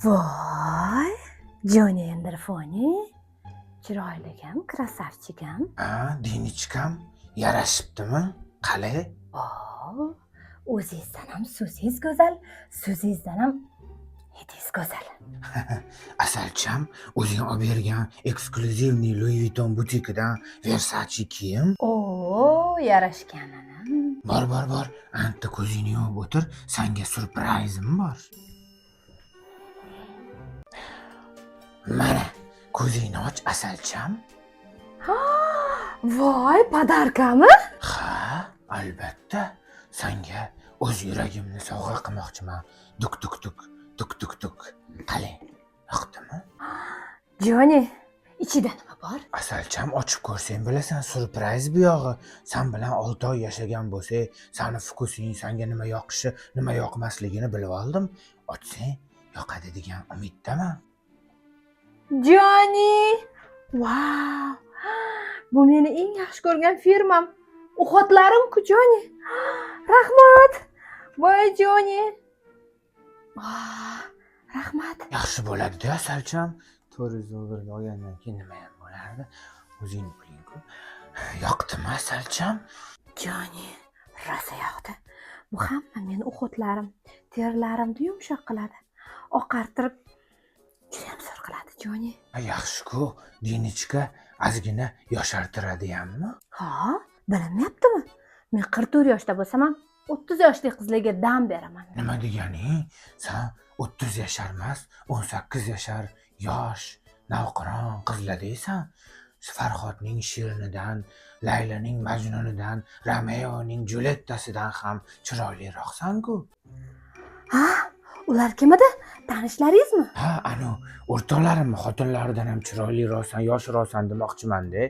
Voy, Joni Enderfoni, chiroyligim, krasavchigim. Dinichkam yarashibdimi? Qalay? O'zingizdan ham so'zingiz go'zal, so'zingizdan ham hidingiz go'zal. Asalcham, o'zing olib bergan eksklyuzivniy Louis Vuitton butikidan Versace kiyim. Yarashganim. Bor. Anta ko'zingni yumib o'tir, senga surprizim bor. Mana, ko'zingni och, Asalcham. Voy, podarkami? Ha, albatta. Senga o'z yuragimni sovg'a qilmoqchiman. Tuk. Qalay, yoqdimi? Joni, ichida nima bor? Asalcham, ochib ko'rsang bilasan, surpriz bu yog'i. Sen bilan 6 oy yashagan bo'lsak, seni fokusing, senga nima yoqishi, nima yoqmasligini bilib oldim. Ochsang, yoqadi degan umiddaman. Joni! Wow! Bu meni eng yaxshi ko'rgan firmam. O'xotlarim-ku, Joni. Rahmat. Voy, Joni. Rahmat. Yaxshi bo'ladi-da, Asalcham. 400 dollarga olgandan keyin nima ham bo'lardi? O'zingni puling-ku. Yoqdimi, Asalcham? Joni, rosa yoqdi. Bu hamma meni o'xotlarim, terlarimni yumshoq qiladi. Oqartirib, juda ham zo'r qiladi, Joni. Yaxshi-ku, dinichka ozgina yoshartiradi-hammi? Ha, bilinmayaptimi? Men 44 yoshda bo'lsam ham 30 yoshli qizlarga dam beraman. Nima deganing? Sen 30 yashar emas, 18 yashar yosh, navqiron qizlar deysan. Farhodning Shirinidan, Laylaning Majnunidan, Romeoning Juliettasidan ham chiroyliroqsan-ku. Ha, ular kim edi? Tanishlaringizmi? Ha, o'rtoqlarim xotinlaridan ham chiroyliroqsan, yoshroqsan demoqchiman-da.